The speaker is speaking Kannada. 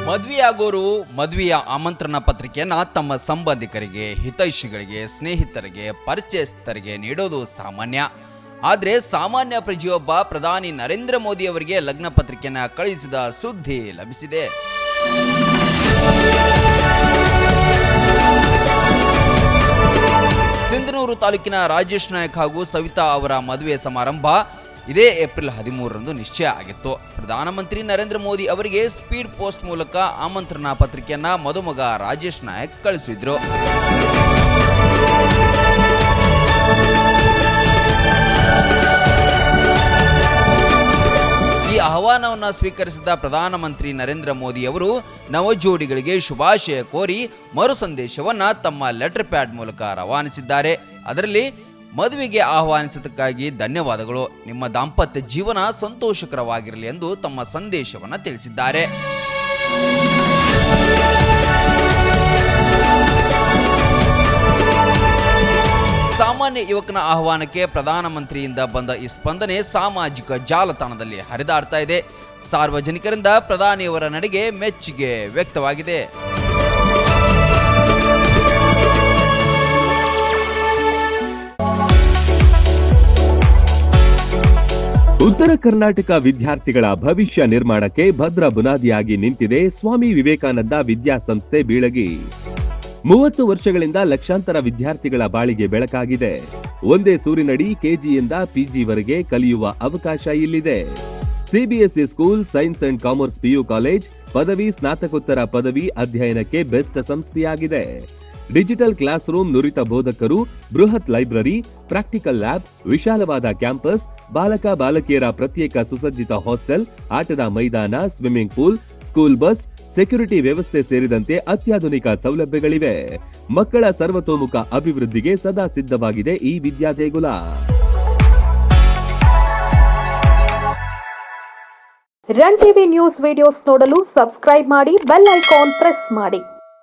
ಮದುವೆಯಾಗೋರು ಮದುವೆಯ ಆಮಂತ್ರಣ ಪತ್ರಿಕೆಯನ್ನ ತಮ್ಮ ಸಂಬಂಧಿಕರಿಗೆ, ಹಿತೈಷಿಗಳಿಗೆ, ಸ್ನೇಹಿತರಿಗೆ, ಪರಿಚಯಸ್ಥರಿಗೆ ನೀಡೋದು ಸಾಮಾನ್ಯ. ಆದರೆ ಸಾಮಾನ್ಯ ಪ್ರಜೆಯೊಬ್ಬ ಪ್ರಧಾನಿ ನರೇಂದ್ರ ಮೋದಿ ಅವರಿಗೆ ಲಗ್ನ ಪತ್ರಿಕೆಯನ್ನ ಕಳುಹಿಸಿದ ಸುದ್ದಿ ಲಭಿಸಿದೆ. ಸಿಂಧನೂರು ತಾಲೂಕಿನ ರಾಜೇಶ್ ನಾಯಕ್ ಹಾಗೂ ಸವಿತಾ ಅವರ ಮದುವೆ ಸಮಾರಂಭ ಇದೇ ಏಪ್ರಿಲ್ 13ರಂದು ನಿಶ್ಚಯ ಆಗಿತ್ತು. ಪ್ರಧಾನಮಂತ್ರಿ ನರೇಂದ್ರ ಮೋದಿ ಅವರಿಗೆ ಸ್ಪೀಡ್ ಪೋಸ್ಟ್ ಮೂಲಕ ಆಮಂತ್ರಣ ಪತ್ರಿಕೆಯನ್ನ ಮದುಮಗ ರಾಜೇಶ್ ನಾಯಕ್ ಕಳಿಸಿದ್ರು. ಈ ಆಹ್ವಾನವನ್ನು ಸ್ವೀಕರಿಸಿದ ಪ್ರಧಾನಮಂತ್ರಿ ನರೇಂದ್ರ ಮೋದಿ ಅವರು ನವಜೋಡಿಗಳಿಗೆ ಶುಭಾಶಯ ಕೋರಿ ಮರು ಸಂದೇಶವನ್ನ ತಮ್ಮ ಲೆಟರ್ ಪ್ಯಾಡ್ ಮೂಲಕ ರವಾನಿಸಿದ್ದಾರೆ. ಅದರಲ್ಲಿ ಮದುವೆಗೆ ಆಹ್ವಾನಿಸಿದ್ದಕ್ಕಾಗಿ ಧನ್ಯವಾದಗಳು, ನಿಮ್ಮ ದಾಂಪತ್ಯ ಜೀವನ ಸಂತೋಷಕರವಾಗಿರಲಿ ಎಂದು ತಮ್ಮ ಸಂದೇಶವನ್ನು ತಿಳಿಸಿದ್ದಾರೆ. ಸಾಮಾನ್ಯ ಯುವಕನ ಆಹ್ವಾನಕ್ಕೆ ಪ್ರಧಾನಮಂತ್ರಿಯಿಂದ ಬಂದ ಈ ಸ್ಪಂದನೆ ಸಾಮಾಜಿಕ ಜಾಲತಾಣದಲ್ಲಿ ಹರಿದಾಡ್ತಾ ಇದೆ. ಸಾರ್ವಜನಿಕರಿಂದ ಪ್ರಧಾನಿಯವರ ನಡೆಗೆ ಮೆಚ್ಚುಗೆ ವ್ಯಕ್ತವಾಗಿದೆ. ಉತ್ತರ ಕರ್ನಾಟಕ ವಿದ್ಯಾರ್ಥಿಗಳ ಭವಿಷ್ಯ ನಿರ್ಮಾಣಕ್ಕೆ ಭದ್ರ ಬುನಾದಿಯಾಗಿ ನಿಂತಿದೆ ಸ್ವಾಮಿ ವಿವೇಕಾನಂದ ವಿದ್ಯಾಸಂಸ್ಥೆ ಬೀಳಗಿ. 30 ವರ್ಷಗಳಿಂದ ಲಕ್ಷಾಂತರ ವಿದ್ಯಾರ್ಥಿಗಳ ಬಾಳಿಗೆ ಬೆಳಕಾಗಿದೆ. ಒಂದೇ ಸೂರಿನಡಿ ಕೆಜಿಯಿಂದ ಪಿಜಿವರೆಗೆ ಕಲಿಯುವ ಅವಕಾಶ ಇಲ್ಲಿದೆ. CBSE school, science and commerce PU college, ಪದವಿ, ಸ್ನಾತಕೋತ್ತರ ಪದವಿ ಅಧ್ಯಯನಕ್ಕೆ ಬೆಸ್ಟ್ ಸಂಸ್ಥೆಯಾಗಿದೆ. ಡಿಜಿಟಲ್ ಕ್ಲಾಸ್ ರೂಮ್, ನುರಿತ ಬೋಧಕರು, ಬೃಹತ್ ಲೈಬ್ರರಿ, ಪ್ರಾಕ್ಟಿಕಲ್ ಲ್ಯಾಬ್, ವಿಶಾಲವಾದ ಕ್ಯಾಂಪಸ್, ಬಾಲಕ ಬಾಲಕಿಯರ ಪ್ರತ್ಯೇಕ ಸುಸಜ್ಜಿತ ಹಾಸ್ಟೆಲ್, ಆಟದ ಮೈದಾನ, swimming pool, school bus, security ವ್ಯವಸ್ಥೆ ಸೇರಿದಂತೆ ಅತ್ಯಾಧುನಿಕ ಸೌಲಭ್ಯಗಳಿವೆ. ಮಕ್ಕಳ ಸರ್ವತೋಮುಖ ಅಭಿವೃದ್ಧಿಗೆ ಸದಾ ಸಿದ್ಧವಾಗಿದೆ ಈ ವಿದ್ಯಾದೇಗುಲ. ರನ್ ಟಿವಿ ನ್ಯೂಸ್ ವಿಡಿಯೋಸ್ ನೋಡಲು ಸಬ್ಸ್ಕ್ರೈಬ್ ಮಾಡಿ, ಬೆಲ್ ಐಕಾನ್ ಪ್ರೆಸ್ ಮಾಡಿ.